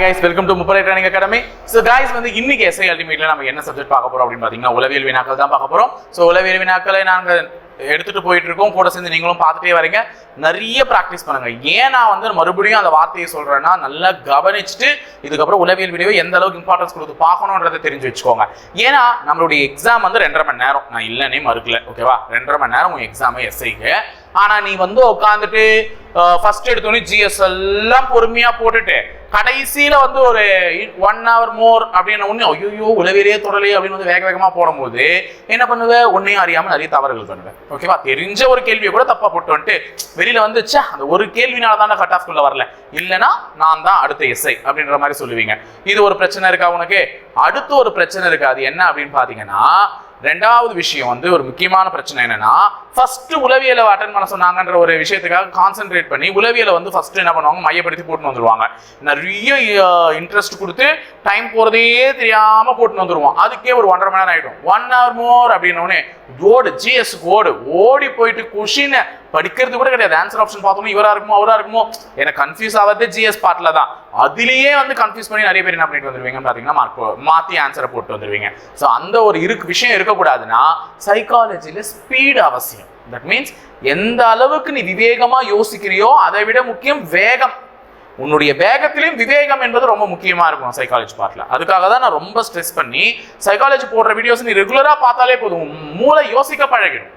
guys, welcome to Mupare Training Academy. So guys, வந்து இன்னைக்கு SI Ultimate ல நம்ம என்ன சப்ஜெக்ட் பார்க்க போறோம் அப்படினு பாத்தீங்கன்னா உளவியல் வினாக்கள் தான் பார்க்க போறோம். சோ உளவியல் வினாக்களை நாங்க எடுத்துட்டு போயிட்டு இருக்கோம். கூட சேர்ந்து நீங்களும் பார்த்துட்டே வரீங்க. நிறைய பிராக்டிஸ் பண்ணுங்க. ஏன் நான் வந்து மறுபடியும் அந்த வார்த்தையை சொல்றேன்னா நல்லா கவனிச்சுட்டு இதுக்கப்புறம் உளவியல் வீடியோ எந்த அளவுக்கு இம்பார்ட்டன்ஸ் கொடுத்து பார்க்கணுன்றதை தெரிஞ்சு வச்சுக்கோங்க. ஏன்னா நம்மளுடைய எக்ஸாம் வந்து 2.5 மணி நேரம். நான் இல்லைன்னே மறுக்கல, ஓகேவா? 2.5 மணி நேரம் உங்க எக்ஸாம் எஸ்ஐக்கு. ஆனா நீ வந்து உட்காந்துட்டு ஃபர்ஸ்ட் எடுத்தோன்னே ஜிஎஸ் எல்லாம் பொறுமையா போட்டுட்டு கடைசியில வந்து ஒரு 1 hour மோர் அப்படின்னு ஒண்ணு ஐயோ உளவியலே தொடலையே அப்படின்னு வந்து வேக வேகமா போடும்போது என்ன பண்ணுவேன்? ஒன்னையும் அறியாம நிறைய தவறுகள் பண்ணுவேன், ஓகேவா? தெரிஞ்ச ஒரு கேள்வியை கூட தப்பா போட்டு வந்துட்டு வெளியில வந்துச்சா அந்த ஒரு கேள்வினால தான் கட் ஆஃப்குள்ள வரல, இல்லைன்னா நான் தான் அடுத்த எஸ்ஐ அப்படின்ற மாதிரி சொல்லுவீங்க. இது ஒரு பிரச்சனை இருக்கா உனக்கு? அடுத்து ஒரு பிரச்சனை இருக்கு. அது என்ன அப்படின்னு பாத்தீங்கன்னா, ரெண்டாவது விஷயம் வந்து ஒரு முக்கியமான பிரச்சனை என்னன்னா, ஃபர்ஸ்ட் உளவியலை அட்டென்ட் பண்ண சொன்னாங்கன்ற ஒரு விஷயத்துக்காக கான்சென்ட்ரேட் பண்ணி உளவியலை வந்து ஃபர்ஸ்ட் என்ன பண்ணுவாங்க, மையப்படுத்தி போட்டு வந்துருவாங்க. நிறைய இன்ட்ரெஸ்ட் கொடுத்து டைம் போறதே தெரியாம போட்டு வந்துருவோம். அதுக்கே ஒரு 1.5 மணி நேரம் ஆயிடும். 1 hour மோர் அப்படின்னோடனே ஓடு ஜிஎஸ் ஓடி போயிட்டு கொஷினை படிக்கிறது கூட கிடையாது. ஆன்சர் ஆப்ஷன் பார்த்தோம்னா இவரா இருக்குமோ அவரா இருக்குமோ, எனக்கு கன்ஃபியூஸ் ஆகிறது ஜிஎஸ் பார்ட்ல தான். அதுலயே வந்து கன்ஃபியூஸ் பண்ணி நிறைய பேர் என்ன பண்ணிட்டு வந்துருவீங்கன்னு பாத்தீங்கன்னா மார்க் மாத்தி ஆன்சரை போட்டு வந்துருவீங்க. ஸோ அந்த ஒரு விஷயம் இருக்கக்கூடாதுன்னா சைக்காலஜில ஸ்பீடு அவசியம். தட் மீன்ஸ் எந்த அளவுக்கு நீ விவேகமா யோசிக்கிறியோ அதை விட முக்கியம் வேகம். உன்னுடைய வேகத்திலையும் விவேகம் என்பது ரொம்ப முக்கியமா இருக்கும் சைக்காலஜி பார்ட்ல. அதுக்காக தான் நான் ரொம்ப ஸ்ட்ரெஸ் பண்ணி சைக்காலஜி போடுற வீடியோஸ் நீ ரெகுலரா பார்த்தாலே போதும், மூளை யோசிக்க பழகிடும்.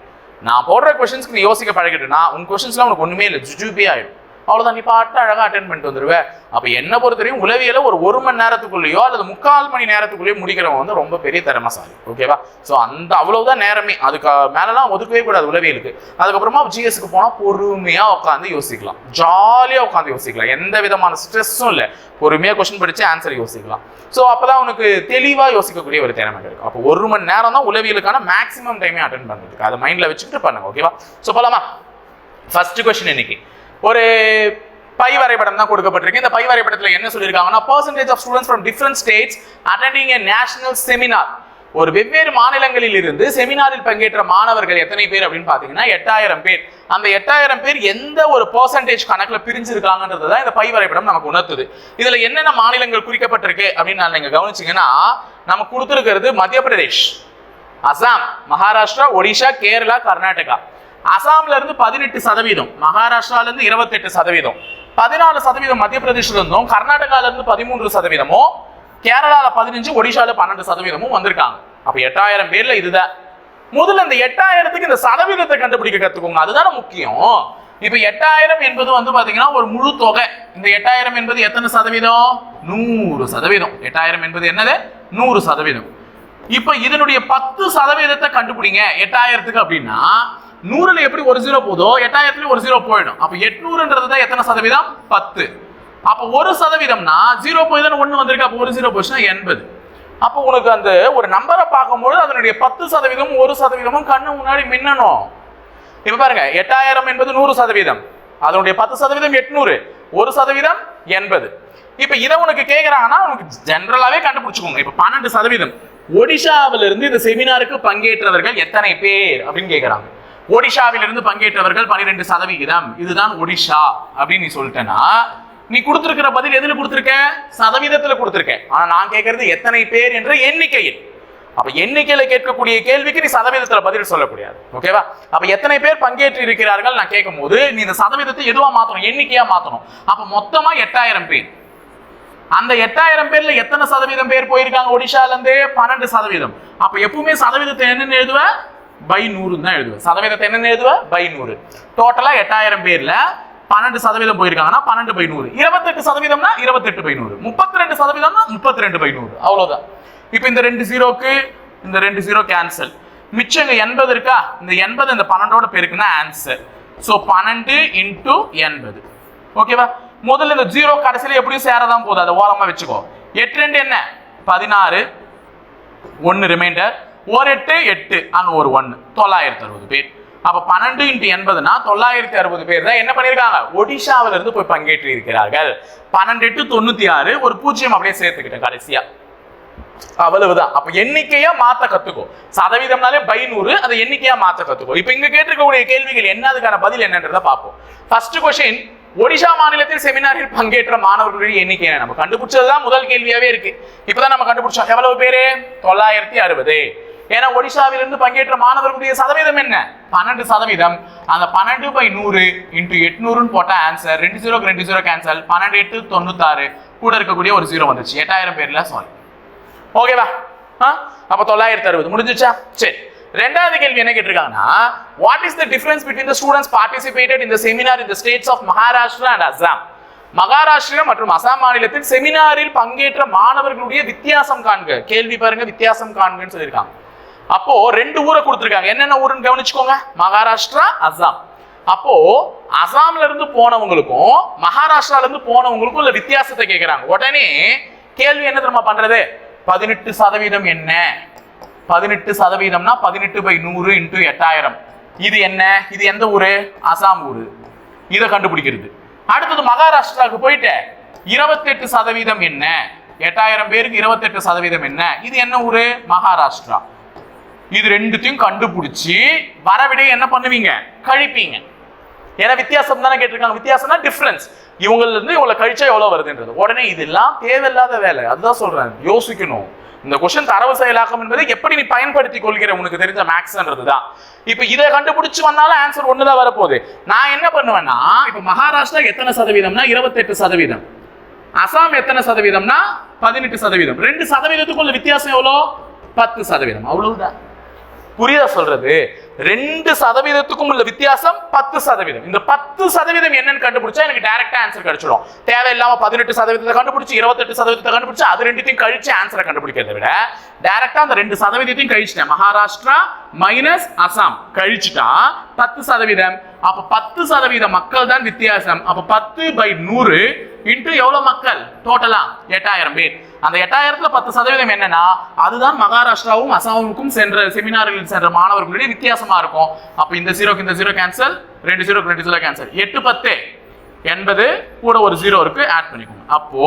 நான் போடுற கொஸ்டின்ஸ்க்கு நீ யோசிக்க பழகிட்டுனா உன் கொஸ்டின்ஸ்லாம் உனக்கு ஒண்ணுமே இல்லை, ஜுஜுபி ஆயிடும். அவ்வளவுதான், நீ பாட்டு அழகா அட்டென்ட் பண்ணிட்டு வந்துருவேன். அப்ப என்ன பொறுத்தவரையும் உளவியல ஒரு 1 மணி நேரத்துக்குள்ளேயோ அல்லது 3/4 மணி நேரத்துக்குள்ளேயோ முடிக்கிறவங்க வந்து ரொம்ப பெரிய திறமைசாலி, ஓகேவா? ஸோ அந்த அவ்வளவுதான் நேரமே. அதுக்கு மேலலாம் ஒதுக்கவே கூடாது உளவியலுக்கு. அதுக்கப்புறமா ஜிஎஸ்க்கு போனா பொறுமையா உட்காந்து யோசிக்கலாம், ஜாலியா உட்காந்து யோசிக்கலாம், எந்த விதமான ஸ்ட்ரெஸ்ஸும் இல்லை. பொறுமையா கொஸ்டின் படிச்சு ஆன்சர் யோசிக்கலாம். ஸோ அப்பதான் உனக்கு தெளிவா யோசிக்கக்கூடிய ஒரு திறமை இருக்கும். அப்போ 1 மணி நேரம் தான் உளவியலுக்கான மேக்ஸிமம் டைமே அட்டென்ட் பண்றதுக்கு. அதை மைண்ட்ல வச்சுக்கிட்டு பண்ணுங்க, ஓகேவா? ஸோ போலாமா? ஃபர்ஸ்ட் கொஸ்டின் இன்னைக்கு ஒரு பை வரைபடம் தான் கொடுக்கப்பட்டிருக்கு. இந்த பை வரைபடத்தில் என்ன சொல்லியிருக்காங்கன்னா, percentage of students from different states attending a national seminar. ஒரு வெவ்வேறு மாநிலங்களில் இருந்து செமினாரில் பங்கேற்ற மாணவர்கள் எத்தனை பேர் அப்படின்னு பாத்தீங்கன்னா 8000 பேர். அந்த 8000 பேர் எந்த ஒரு பெர்சன்டேஜ் கணக்குல பிரிஞ்சிருக்காங்கன்றது தான் இந்த பை வரைபடம் நமக்கு உணர்த்துது. இதுல என்னென்ன மாநிலங்கள் குறிக்கப்பட்டிருக்கு அப்படின்னு நீங்க கவனிச்சீங்கன்னா, நமக்கு கொடுத்திருக்கிறது மத்திய பிரதேஷ், அசாம், மகாராஷ்டிரா, ஒடிஷா, கேரளா, கர்நாடகா. அசாம்ல இருந்து 18%, மகாராஷ்டிரால இருந்து 28%, 14% மத்திய பிரதேஷ்ல இருந்தும், கர்நாடகால இருந்து 13%, கேரளால 15%, ஒடிஷால 12% வந்திருக்காங்க. அப்ப 8000 பேர்ல இதுதான். முதல்ல இந்த 8000க்கு இந்த சதவீதத்தை கண்டுபிடிக்க கத்துக்கோங்க, அதுதானே முக்கியம். இப்ப 8000 என்பது வந்து பாத்தீங்கன்னா ஒரு முழு தொகை. இந்த 8000 என்பது எத்தனை சதவீதம்? 100%. 8000 என்பது என்னது? 100%. இப்ப இதனுடைய 10% கண்டுபிடிங்க 8000க்கு அப்படின்னா, 100ல எப்படி ஒரு 0 போதோ 8000ல ஒரு 0 போயிடும். அப்ப 800ன்றது தான் எத்தனை சதவீதம்? 10. அப்ப 1%னா 0 போய் தானே 1 வந்திருக்கு. அப்ப ஒரு 0 போச்சுன்னா 80. அப்ப உனக்கு அந்த ஒரு நம்பரை பார்க்கும்போது அதனுடைய 10%, 1% கண்ணு முன்னாடி மின்னணும். இப்ப பாருங்க, 8000 என்பது 100%, அதனுடைய 10% 800, 1% 80. இப்ப இதை உனக்கு கேட்கறாங்கன்னா உனக்கு ஜெனரலாவே கண்டுபிடிச்சுக்கோங்க. இப்ப 12%. ஒடிஷாவில இருந்து இந்த செமினாருக்கு பங்கேற்றவர்கள் எத்தனை பேர் அப்படின்னு கேட்கறாங்க. ஒடிஷாவிலிருந்து பங்கேற்றவர்கள் 12%. இதுதான் ஒடிஷா அப்படின்னு நீ சொல்லிட்டேன்னா, நீ கொடுத்திருக்கிற பதில் எதுல கொடுத்திருக்க? சதவீதத்துல கொடுத்திருக்க. ஆனா நான் கேட்கறது எத்தனை பேர் என்ற எண்ணிக்கையில். அப்ப எண்ணிக்கையில கேட்கக்கூடிய கேள்விக்கு நீ சதவீதத்துல பதில் சொல்லக்கூடாது, ஓகேவா? அப்ப எத்தனை பேர் பங்கேற்று இருக்கிறார்கள் நான் கேட்கும் போது நீ இந்த சதவீதத்தை எதுவா மாத்தணும்? எண்ணிக்கையா மாத்தணும். அப்ப மொத்தமா 8000 பேர். அந்த 8000 பேர்ல எத்தனை சதவீதம் பேர் போயிருக்காங்க ஒடிஷால இருந்து? 12%. அப்ப எப்பவுமே சதவீதத்தை என்னன்னு எழுதுவ? by 100 தான் எழுதுவேன். சதவீதத்தை என்ன எழுதுவேன்? by 100. டோட்டலா 8000 பேர்ல 12% போயிருக்காங்கன்னா 12/100. 28%னா 28/100. 32%னா 32/100. அவ்வளவுதான். இப்போ இந்த 2 0க்கு இந்த 2 0 கேன்சல். மிச்சம் 80 இருக்கா? இந்த 80 இந்த 12ஓட பெருக்குனா ஆன்சர். சோ 12 × 80. ஓகேவா? முதல்ல இந்த 0 கடைசியில எப்படியும் சேரதான் போகுது, அதை ஓரமா வச்சுக்கோ. 8 2 என்ன? 16. 1 ரிமைண்டர். 8 8, அங்க ஒரு 1, 960 பேர். அப்ப 12 × 80னா 960 பேர் தான் என்ன பண்ணிருக்காங்க? ஒடிஷாவில இருந்து போய் பங்கேற்று இருக்கிறார்கள். 12 8 96, ஒரு 0 அப்படியே சேர்த்துக்கிட்டேன் கடைசியா. அவ்வளவுதான். அப்ப எண்ணிக்கையா மாத்த கத்துக்கோ. சதவீதம்னாலே by 100, அதை எண்ணிக்கையா மாத்த கத்துக்கோ. இப்ப இங்க கேட்டிருக்கக்கூடிய கேள்விகள் என்ன, அதுக்கான பதில் என்னன்றத பார்ப்போம். ஃபர்ஸ்ட் क्वेश्चन, ஒடிஷா மாநிலத்தில் செமினாரில் பங்கேற்ற மாணவர்களுடைய எண்ணிக்கை என்ன? நம்ம கண்டுபிடிச்சதுதான் முதல் கேள்வியாவே இருக்கு. இப்பதான் நம்ம கண்டுபிடிச்சோம். எவ்வளவு பேரு? 960. ஏன்னா ஒடிஷாவிலிருந்து பங்கேற்ற மாணவர்களுடைய சதவீதம் என்ன? 12%. அந்த 12/100 × 800 போட்ட ஆன்சர் 2 0 2 0 கேன்சல். 12 8 96 கூட இருக்கக்கூடிய ஒரு 0 வந்துச்சு. 8000 பேர்ல சாரி. ஓகேவா? அப்ப 960 முடிஞ்சிச்சா? சரி. ரெண்டாவது கேள்வி என்ன கேட்டிருக்காங்கன்னா, what is the difference between the students participated in the seminar in the states of Maharashtra and Assam? Maharashtra மற்றும் அசாம் மாநிலத்தில் செமினாரில் பங்கேற்ற மாணவர்களுடைய வித்தியாசம் காண்க. கேள்வி பாருங்க, வித்தியாசம் காண்கன்னு சொல்லியிருக்காங்க. அப்போ 2 ஊரை கொடுத்திருக்காங்க. என்னென்ன ஊருன்னு கவனிச்சுக்கோங்க. மகாராஷ்டிரா, அசாம். அப்போ அசாம்ல இருந்து போனவங்களுக்கும் மகாராஷ்டிரால இருந்து போனவங்களுக்கும் உள்ள வித்தியாசத்தை கேட்கிறாங்க. உடனே கேள்வி என்ன தெரியுமா பண்றது? 18% என்ன? 18%னா 18/100 × 8000. இது என்ன? இது எந்த ஊரு? அசாம் ஊரு. இதை கண்டுபிடிக்கிறது. அடுத்தது மகாராஷ்டிராவுக்கு போயிட்டு 28% என்ன? 8000 பேருக்கு 28% என்ன? இது என்ன ஊரு? மகாராஷ்டிரா. இது ரெண்டுத்தையும் கண்டுபிடிச்சு வரவிட என்ன பண்ணுவீங்க? கழிப்பீங்க. ஏன்னா வித்தியாசம் தானே கேட்டிருக்காங்க. வித்தியாசம்னா டிஃபரன்ஸ். இவங்கள்ல இருந்து இவ்வளவு கழிச்சா எவ்வளவு வருதுன்றது. உடனே இதெல்லாம் தேவையில்லாத வேலை. அதுதான் சொல்றேன், யோசிக்கணும். இந்த கொஸ்டின் தரவு செயலாக்கம் என்பதை எப்படி நீ பயன்படுத்திக் கொள்கிற உனக்கு தெரிஞ்ச மேக்ஸ்ன்றது தான். இப்ப இதை கண்டுபிடிச்சு வந்தாலும் ஆன்சர் ஒண்ணுதான் வரப்போகுது. நான் என்ன பண்ணுவேன்னா, இப்ப மகாராஷ்டிரா எத்தனை சதவீதம்னா 28%. அசாம் எத்தனை சதவீதம்னா 18%. 2% வித்தியாசம் எவ்வளோ? 10%. அவ்வளவுதான். புரியுதா சொல்றது? 2% உள்ள வித்தியாசம் 10%. இந்த 10% என்னன்னு கண்டுபிடிச்சா எனக்கு டைரக்டா ஆன்சர் கிடைச்சிடும். தேவையில்லாம 18% கண்டுபிடிச்சு 28% கண்டுபிடிச்சு அது ரெண்டுத்தையும் கழிச்சு ஆன்சரை கண்டுபிடிக்கிறத விட டைரக்டா அந்த 2% கழிச்சிட்டேன். மகாராஷ்டிரா மைனஸ் அசாம் கழிச்சுட்டா 10%. அப்ப 10% மக்கள் தான் வித்தியாசம். அப்ப 10/100 இன்டு எவ்வளவு மக்கள்? டோட்டலா 8000 பேர். அந்த 8000த்துல 10% என்னன்னா அதுதான் மகாராஷ்டிராவும் அசாமுக்கும் சென்ற செமினாரில் சென்ற மாணவர்களுடைய வித்தியாசமா இருக்கும். அப்ப இந்த 0க்கு இந்த 0 கேன்சல், 2 0க்கு 2 0 கேன்சல். 8 10 80 கூட ஒரு 0 இருக்கு, ஆட் பண்ணிக்கோங்க. அப்போ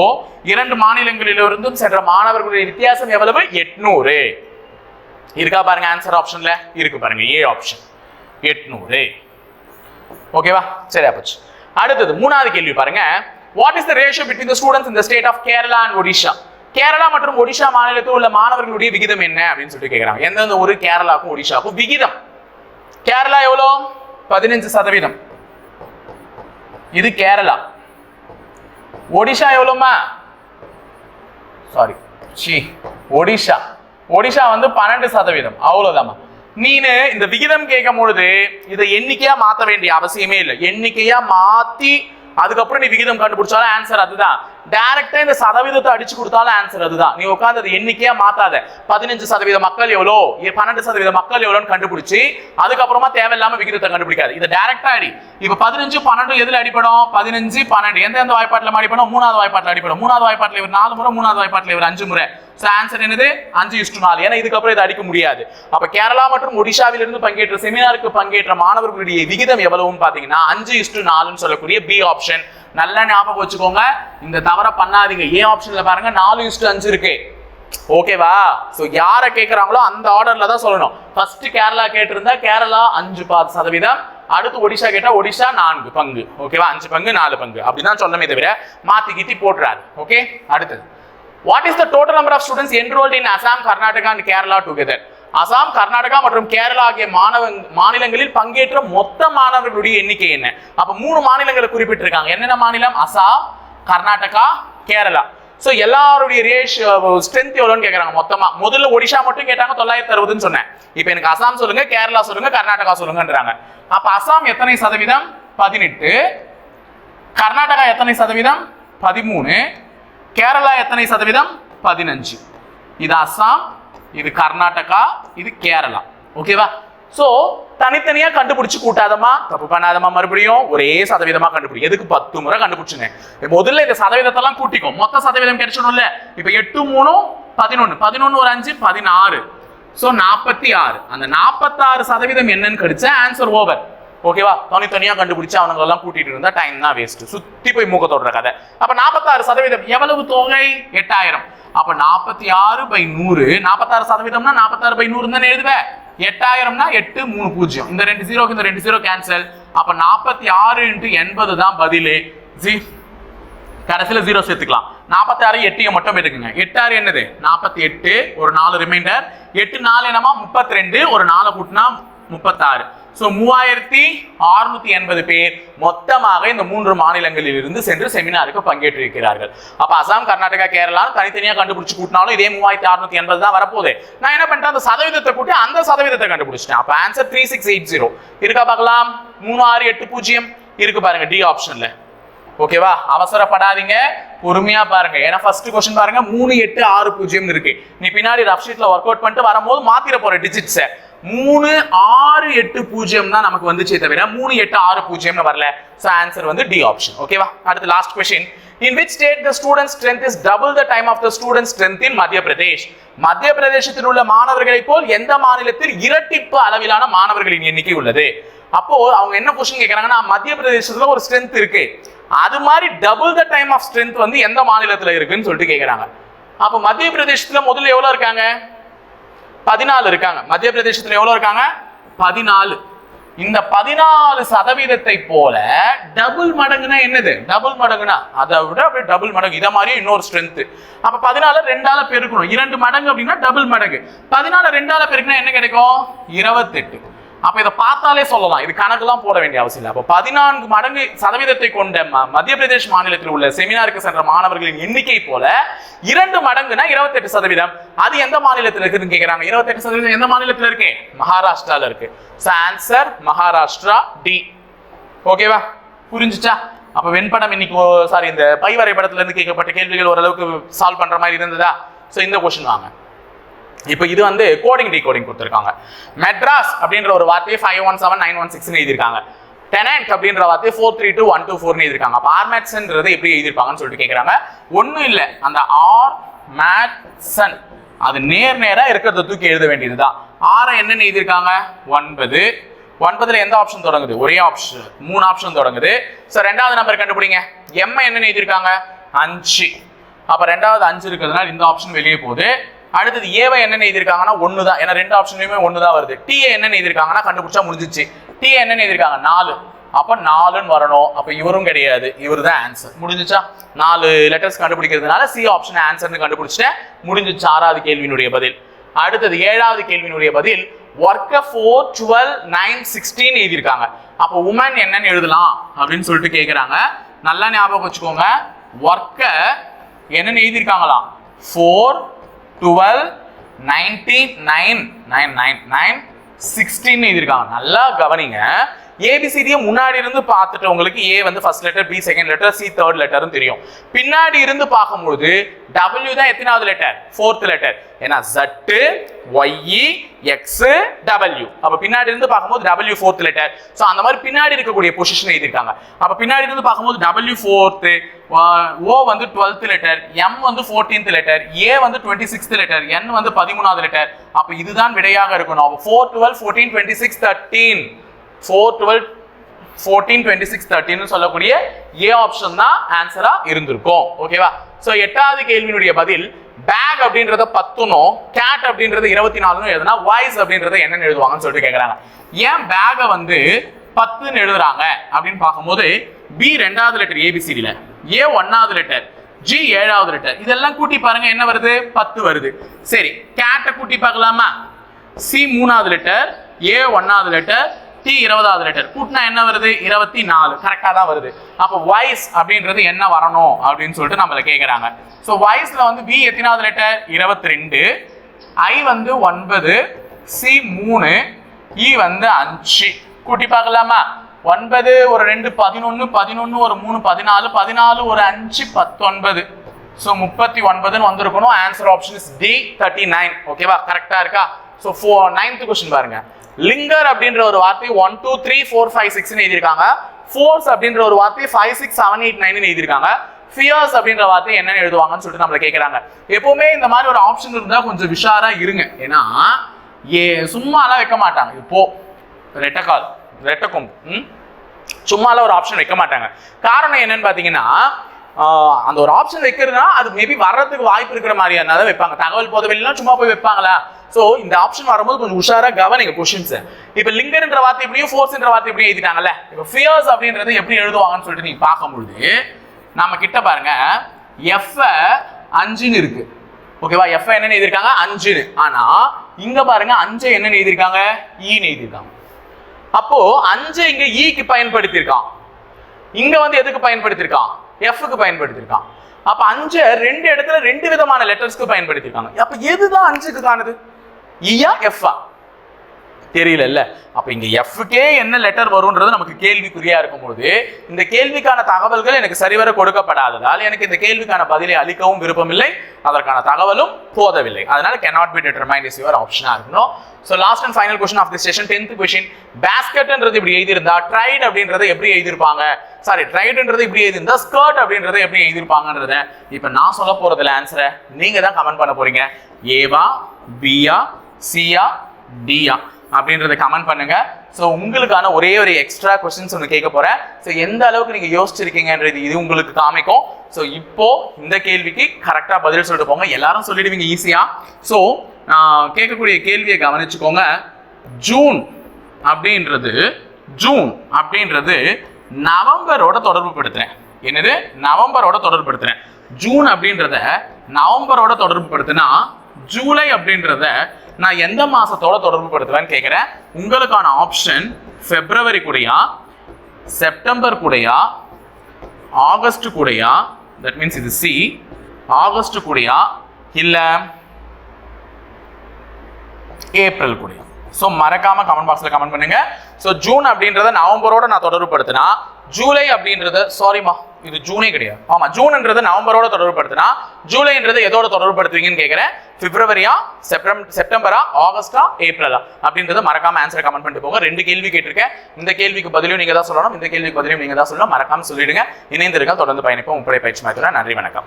2 மாநிலங்களிலிருந்தும் சென்ற மாணவர்களுடைய வித்தியாசம் எவ்வளவு? 800. இருக்கா பாருங்க ஆன்சர் ஆப்ஷன்ல இருக்கு பாருங்க, ஏ ஆப்ஷன் 800. ஓகேவா? சரியா போச்சு. அடுத்தது மூணாவது கேள்வி பாருங்க. What is the ratio between the students in the state of Kerala and Odisha? Kerala மற்றும் ஒடிஷா மாநிலத்தில் உள்ள மாணவர்களுடைய விகிதம் என்ன அப்படின்னு சொல்லிட்டு கேட்கிறாங்க. எந்தெந்த ஒரு கேரளாக்கும் ஒடிஷாக்கும் விகிதம்? கேரளா எவ்வளோ? 15%. இது கேரளா. ஒடிஷா எவ்வளோமா? சாரி, ஒடிஷா. ஒடிஷா வந்து 12%. அவ்வளவுதாமா. நீனு இந்த விகிதம் கேட்கும் பொழுது இதை எண்ணிக்கையா மாத்த வேண்டிய அவசியமே இல்லை. எண்ணிக்கையா மாத்தி அதுக்கப்புறம் நீ விகிதம் கண்டுபிடிச்சாலும் ஆன்சர் அதுதான். டைரக்டா இந்த சதவீதத்தை அடிச்சு கொடுத்தாலும் ஆன்சர் அதுதான். நீ உட்காந்து அது எண்ணிக்கையா மாத்தாத. 15% மக்கள் எவ்வளோ, 12% மக்கள் எவ்வளோன்னு கண்டுபிடிச்சு அதுக்கப்புறமா தேவையில்லாம விகிதத்தை கண்டுபிடிக்காது. இதை டைரக்டா அடி. இப்ப 15 12 எதுல அடிப்படும்? 15 12 எந்த வாய்ப்பாட்டில் அடிப்படும்? 3வது வாய்ப்பாட்டில் அடிப்படும். 3வது வாய்ப்பாட்டில் இவர் 4 முறை, 3வது வாய்ப்பாட்டில் இவர் 5 முறை. ஆன்சர் என்னது? 5:4. ஏன்னா இதுக்கப்புறம் இதை அடிக்க முடியாது. அப்ப கேரளா மற்றும் ஒடிஷாவிலிருந்து பங்கேற்ற செமினாருக்கு பங்கேற்ற மாணவர்களுடைய விகிதம் எவ்வளவுன்னு பாத்தீங்கன்னா 5:4 சொல்லக்கூடிய பி ஆப்ஷன். நல்லா ஞாபகம் வச்சுக்கோங்க, இந்த தவற பண்ணாதீங்க. ஏ ஆப்ஷன்ல பாருங்க 4:5 இருக்கு. ஓகேவா? சோ யார கேக்குறாங்களோ அந்த ஆர்டர்ல தான் சொல்லணும். ஃபர்ஸ்ட் கேரளா கேட்டிருந்தா கேரளா 5%, அடுத்து ஒடிஷா கேட்டா ஒடிஷா 4 பங்கு. ஓகேவா? 5 பங்கு 4 பங்கு அப்படிதான் சொல்லணுமே தவிர மாத்தி கித்தி போட்டுறாது. ஓகே, அடுத்தது. What is the total number of students enrolled in Assam, Karnataka and Kerala together? Assam, Karnataka மற்றும் கேரளா ஆகிய மாநிலங்களில் பங்கேற்ற மொத்த மாணவர்களுடைய எண்ணிக்கை என்ன? அப்ப 3 மாநிலங்களை குறிப்பிட்டிருக்காங்க. என்னென்ன மாநிலம்? அசாம், கர்நாடகா, கேரளா. சோ எல்லாருடைய ஸ்ட்ரென்த் எவ்வளவுன்னு கேக்குறாங்க மொத்தமா. முதல்ல ஒடிஷா மட்டும் கேட்டாங்க 960ன்னு சொன்னேன். இப்போ எனக்கு அசாம் சொல்லுங்க, கேரளா சொல்லுங்க, கர்நாடகா சொல்லுங்கன்றாங்க. அப்ப அசாம் எத்தனை சதவீதம்? 18. கர்நாடகா எத்தனை சதவீதம்? 13. கேரளா எத்தனை சதவீதம்? 15. இது அசாம், இது கர்நாடகா, இது கேரளா. ஓகேவா? சோ தனித்தனியா கண்டுபிடிச்சு கூட்டாதமா, தப்பு பண்ணாதமா, மறுபடியும் ஒரே சதவீதமா கண்டுபிடி. எதுக்கு 10 முறை கண்டுபிடிச்சுங்க. முதல்ல இந்த சதவீதத்தெல்லாம் கூட்டிக்கும், மொத்த சதவீதம் கிடைச்சணும்ல. இப்ப 8 3 11, 11 ஒரு 5 16. சோ 46. அந்த 46% என்னன்னு கிடைச்ச ஆன்சர் ஓவர். ஓகேவா? தனித்தனியா கண்டுபிடிச்சு அவனுங்க எல்லாம் கூட்டிட்டு இருந்தா டைம் தான் வேஸ்ட். சுத்தி போய் மூக்க தொடுற கதை. அப்ப 46% எவ்வளவு தொகை? 8000. அப்ப 46/100. 46%னா 46/100 தானே எழுதுவேன். 8000னா 8 3 0. இந்த 2 0க்கு இந்த 2 0 கேன்சல். அப்ப 46 into 80 தான் பதிலு. கடைசியில 0 சேர்த்துக்கலாம். 46 8 மட்டும் எடுக்குங்க. 8 6 என்னது 48, ஒரு 4 ரிமைண்டர். 8 4 என்னமா 32, ஒரு 4 கூட்டினா 36. சோ 3680 பேர் மொத்தமாக இந்த 3 மாநிலங்களில் இருந்து சென்று செமினாருக்கு பங்கேற்றிருக்கிறார்கள். அப்ப அசாம், கர்நாடகா, கேரளா தனித்தனியா கண்டுபிடிச்சு கூட்டினாலும் இதே 3680 தான் வரப்போகுது. நான் என்ன பண்ணிட்டேன், அந்த சதவீதத்தை கூட்டி அந்த சதவீதத்தை கண்டுபிடிச்சிட்டேன். அப்ப ஆன்சர் 3680 இருக்கா பார்க்கலாம். 3680 இருக்கு பாருங்க டி ஆப்ஷன்ல. ஓகேவா, அவசரப்படாதீங்க, பொறுமையா பாருங்க. ஏன்னா ஃபர்ஸ்ட் क्वेश्चन பாருங்க 3860 இருக்கு. நீ பின்னாடி ரஃப் ஷீட்ல வொர்க் அவுட் பண்ணிட்டு வரும்போது மாத்திர போற டிஜிட்ஸ் 3680 தான் நமக்கு வந்துச்சே தவிர 3860 வரல. சோ ஆன்சர் வந்து டி ஆப்ஷன். ஓகேவா, அடுத்து last question. In which state the student strength is double the time of the student strength in Madhya Pradesh? மத்திய பிரதேசத்தில் உள்ள மாணவர்களை போல் எந்த மாநிலத்தில் இரட்டிப்பு அளவிலான மாணவர்களின் எண்ணிக்கை உள்ளது? அப்போ அவங்க என்ன क्वेश्चन கேக்குறாங்கன்னா, மத்திய பிரதேசத்துல ஒரு ஸ்ட்ரென்த் இருக்கு, அது மாதிரி double the time of strength வந்து எந்த மாநிலத்துல இருக்குன்னு சொல்லிட்டு கேக்குறாங்க. அப்ப மத்திய பிரதேசத்துல முதல்ல எவ்வளவு இருக்காங்க? 14 இருக்காங்க. மத்திய பிரதேசத்துல எவ்வளவு இருக்காங்க? 14. இந்த 14% போல டபுள் மடங்குனா என்னது? டபுள் மடங்குனா அதை விட அப்படியே டபுள் மடங்கு, இத மாதிரி இன்னொரு ஸ்ட்ரென்த். அப்ப 14 2ஆல பெருக்கணும். 2 மடங்கு அப்படின்னா டபுள் மடங்கு. 14 2ஆல பெருக்கினா என்ன கிடைக்கும்? 28. அப்ப இதை பார்த்தாலே சொல்லலாம், இது கணக்கெல்லாம் போட வேண்டிய அவசியம் இல்லை. அப்ப 14 மடங்கு சதவீதத்தை கொண்ட மத்திய பிரதேஷ் மாநிலத்தில் உள்ள செமினாருக்கு சென்ற மாணவர்களின் எண்ணிக்கை போல 2 மடங்குனா 28%. அது எந்த மாநிலத்தில் இருக்குன்னு கேக்குறாங்க. 28% எந்த மாநிலத்தில் இருக்கு? மகாராஷ்டிரால இருக்கு. So answer Maharashtra D. ஓகேவா, புரிஞ்சுச்சா? அப்ப வெண்படம் இன்னைக்கு சாரி இந்த பை வரைபடத்துல இருந்து கேட்கப்பட்ட கேள்விகள் ஓரளவுக்கு சால்வ் பண்ற மாதிரி இருந்ததா? சோ இந்த क्वेश्चन வாங்க. இப்போ இது வந்து கோடிங் டீகோடிங் கொடுத்திருக்காங்க. மெட்ராஸ் அப்படின்ற ஒரு வார்த்தையை 517916 எழுதிருக்காங்க. டெனன்ட் அப்படின்ற வார்த்தையை 432124 எழுதிருக்காங்க. அப்ப ஆர்மேட்சன்றது எப்படி எழுதிருப்பாங்கன்னு சொல்லிட்டு கேக்குறாங்க. ஒண்ணும் இல்ல, அந்த ஆர்மேட்சன் அது நேரா இருக்கிறத தூக்கி எழுத வேண்டியதுதான். ஆர என்னன்னு எழுதிருக்காங்க? 9. 9ல எந்த ஆப்ஷன் தொடங்குது? ஒரே ஆப்ஷன். 3 ஆப்ஷன் தொடங்குது. சோ ரெண்டாவது நம்பர் கண்டுபிடிங்க. எம் என்னன்னு எழுதிருக்காங்க? 5. அப்ப ரெண்டாவது 5 இருக்கிறதுனால இந்த ஆப்ஷன் வெளியே போகுது. அடுத்தது ஏவை என்னன்னு எழுதிருக்காங்கன்னா 1 தான். ஏன்னா 2 ஆப்ஷன்லயுமே 1 தான் வருது. டி என்னன்னு எழுதிருக்காங்கன்னா கண்டுபிடிச்சா முடிஞ்சிச்சு. டி என்னன்னு எழுதிருக்காங்க? 4. அப்ப 4ன்னு வரணும். அப்ப இவரும் கிடையாது, இவரு தான் ஆன்சர். முடிஞ்சிச்சா? 4 லெட்டர்ஸ் கண்டுபிடிக்கிறதுனால சி ஆப்ஷன் ஆன்சர்னு கண்டுபிடிச்சிட்டேன். முடிஞ்சிச்சு 6வது கேள்வியினுடைய பதில். அடுத்தது 7வது கேள்வியினுடைய பதில் ஒர்க்க 4 12 9 16 எழுதிருக்காங்க. அப்ப உமன் என்னன்னு எழுதலாம் அப்படின்னு சொல்லிட்டு கேக்குறாங்க. நல்லா ஞாபகம் வச்சுக்கோங்க, ஒர்க்க என்னன்னு எழுதிருக்காங்களாம்? 4 12 19 9 9 9 9 16 எழுதிருக்காங்க. நல்லா கவனிங்க. ஏபிசிடியை முன்னாடி இருந்து பார்த்துட்டு உங்களுக்கு ஏ வந்து first letter, B second letter, C third லெட்டர்னு தெரியும். பின்னாடி இருந்து பார்க்கும்போது டபிள்யூ தான் எத்தனாவது லெட்டர்? 4th letter. ஏன்னா Z Y X W. அப்ப பின்னாடி இருந்து பார்க்கும்போது W 4th லெட்டர். சோ அந்த மாதிரி பின்னாடி இருக்கக்கூடிய பொசிஷன் எழுதிருக்காங்க. அப்ப பின்னாடி இருந்து பார்க்கும்போது W 4th, O வந்து 12th லெட்டர், M வந்து 14th லெட்டர், A வந்து 26th லெட்டர், N வந்து 13வது லெட்டர். அப்ப இதுதான் விடையாக இருக்கணும். அப்ப 4 12 14 26 13 4 12 14 26 13 சொல்லக்கூடிய ஏ ஆப்ஷன் தான் ஆன்சரா இருந்திருக்கும். ஓகேவா? சோ 8வது கேள்வியினுடைய பதில் பேக் அப்படின்றத 10னும் கேட் அப்படின்றது 24னும் எழுதுனா வாய்ஸ் அப்படின்றத என்னன்னு எழுதுவாங்கன்னு சொல்லிட்டு கேக்குறாங்க. ஏன் பேக வந்து 10ன்னு எழுதுறாங்க அப்படின்னு பார்க்கும்போது பி 2வது லெட்டர் ஏபிசிடில, ஏ 1வது லெட்டர், ஜி 7வது லெட்டர், இதெல்லாம் கூட்டி பாருங்க என்ன வருது? 10 வருது. சரி, கேட்ட கூட்டி பார்க்கலாமா? சி 3வது லெட்டர், ஏ 1வது லெட்டர், டி 20வது லெட்டர், கூட்டினா என்ன வருது? 24. கரெக்டா தான் வருது. அப்ப வாய்ஸ் அப்படின்றது என்ன வரணும் அப்படின்னு சொல்லிட்டு நம்மள கேக்குறாங்க. சோ வாய்ஸ்ல வந்து பி எத்தனாவது லெட்டர்? 22, ஐ வந்து 9, சி 3, இ வந்து 5. கூட்டி பார்க்கலாமா? 9 ஒரு 2 11, 11 ஒரு 3 14, 14 ஒரு 5 19. சோ 39ன்னு வந்திருக்கணும். Answer option is D 39. ஓகேவா? கரெக்டா இருக்கா? சோ 9th क्वेश्चन பாருங்க. லிங்கர் அப்படின்ற ஒரு வார்த்தை 1 2 3 4 5 6 ன்னு எழுதிருக்காங்க. ஃபோர்ஸ் அப்படின்ற ஒரு வார்த்தை 5 6 7 8 9 ன்னு எழுதிருக்காங்க. ஃபியர்ஸ் அப்படின்ற வார்த்தை என்னன்னு எழுதுவாங்கன்னு சொல்லிட்டு நம்மள கேக்குறாங்க. எப்பவுமே இந்த மாதிரி ஒரு ஆப்ஷன் இருந்தா கொஞ்சம் உஷாரா இருங்க. ஏன்னா சும்மாலாம் வைக்க மாட்டாங்க. இப்போ ரெட்டக்கால் ரெட்டக்கும் சும்மாலாம் ஒரு ஆப்ஷன் வைக்க மாட்டாங்க. காரணம் என்னன்னு பாத்தீங்கன்னா அந்த ஒரு ஆப்ஷன் வைக்கிறதுனா அது மேபி வர்றதுக்கு வாய்ப்பு இருக்கிற மாதிரியா தான் வைப்பாங்க. தகவல் போதவெல்லாம் சும்மா போய் வைப்பாங்களா? சோ இந்த ஆப்ஷன் வரும்போது கொஞ்சம் உஷாரா கவனிங்க கொஸ்டின்ஸ். இப்ப லிங்கர்ன்ற வார்த்தை எப்படியும் ஃபோர்ஸ்ன்ற வார்த்தை எப்படி எழுதிட்டாங்கல்ல, இப்ப ஃபியர்ஸ் அப்படின்றது எப்படி எழுதுவாங்கன்னு சொல்லிட்டு நீங்க பார்க்கும்பொழுது நம்ம கிட்ட பாருங்க எஃப் 5ன்னு இருக்கு. ஓகேவா? எஃப் என்னன்னு எழுதிருக்காங்க 5ன்னு. ஆனா இங்க பாருங்க 5 என்னன்னு எழுதிருக்காங்க ஈன்னு எழுதிருக்காங்க. அப்போ 5 இங்க ஈக்கு பயன்படுத்தியிருக்கான், இங்க வந்து எதுக்கு பயன்படுத்தியிருக்கான்? எஃப்க்கு பயன்படுத்தியிருக்கான். அப்ப 5 ரெண்டு இடத்துல ரெண்டு விதமான லெட்டர்ஸ்க்கு பயன்படுத்தியிருக்காங்க. அப்ப எதுதான் 5க்கு காணுது? ஈயா எஃப்ஆ? தெரியல. அப்ப இங்க எஃப்கே என்ன லெட்டர் வரும்ன்றது நமக்கு கேள்விக்குறியா இருக்கும்போது இந்த கேள்விக்கான தகவல்கள் எனக்கு சரிவர கொடுக்கப்படாததால் எனக்கு இந்த கேள்விக்கான பதிலை அளிக்கவும் விருப்பமில்லை, அதற்கான தகவலும் போதவில்லை. அதனால cannot be determined is your option ஆ இருக்கணும். So last and final question of this session, 10th question. Basketன்றது இப்படி எழுதியிருந்தா tried அப்படின்றதை எப்படி எழுதிருப்பாங்க? சாரி, triedன்றது இப்படி எழுதியிருந்தா skirt அப்படின்றதை எப்படி எழுதிருப்பாங்கன்றத இப்ப நான் சொல்ல போறதுல ஆன்சரை நீங்க தான் கமெண்ட் பண்ண போறீங்க. ஏவா, பியா, சியா, டியா அப்படின்றத கமெண்ட் பண்ணுங்க. ஸோ உங்களுக்கான ஒரே ஒரு எக்ஸ்ட்ரா கொஸ்டின்ஸ் ஒன்று கேட்க போறேன். ஸோ எந்த அளவுக்கு நீங்க யோசிச்சிருக்கீங்கன்றது இது உங்களுக்கு காமிக்கும். ஸோ இப்போ இந்த கேள்விக்கு கரெக்டா பதில் சொல்லிட்டு போங்க. எல்லாரும் சொல்லிடுவீங்க ஈஸியா. ஸோ கேட்கக்கூடிய கேள்வியை கவனிச்சுக்கோங்க. ஜூன் அப்படின்றது நவம்பரோட தொடர்பு படுத்துறேன். என்னது? நவம்பரோட தொடர்பு படுத்துறேன். ஜூன் அப்படின்றத நவம்பரோட தொடர்பு படுத்தினா ஜூலை அப்படின்றத நான் எந்த மாசத்தோட தொடர்பு படுத்துவேன்னு கேட்கிறேன். உங்களுக்கான ஆப்ஷன் பிப்ரவரி கூடயா, செப்டம்பர் கூடயா, ஆகஸ்ட் கூடயா, தட் மீன்ஸ் இது சி, ஆகஸ்ட் கூடயா இல்ல ஏப்ரல் கூடயா? ஸோ மறக்காம கமெண்ட் பாக்ஸ்ல கமெண்ட் பண்ணுங்க. ஸோ ஜூன் அப்படின்றத நவம்பரோட நான் தொடர்பு படுத்தினா, ஜூலை அப்படின்றத சாரிமா இது ஜூனே கிடையாது, ஆமா ஜூன்ன்றது நவம்பரோட தொடர்பு படுத்தினா ஜூலைன்றது எதோட தொடர்பு படுத்துவீங்கன்னு கேட்கிறேன். பிப்ரவரியா, செப்டம்பரா, ஆகஸ்டா, ஏப்ரலா அப்படின்றத மறக்காம ஆன்சர் கமெண்ட் பண்ணிட்டு போங்க. 2 கேள்வி கேட்டிருக்கேன். இந்த கேள்விக்கு பதிலும் நீங்க தான் சொல்லணும், இந்த கேள்விக்கு பதிலும் நீங்க தான் சொல்லணும். மறக்காம சொல்லிடுங்க. இணைந்திருக்க தொடர்ந்து பயணிப்போம். முப்படை பயிற்சி மையத்தோட. நன்றி, வணக்கம்.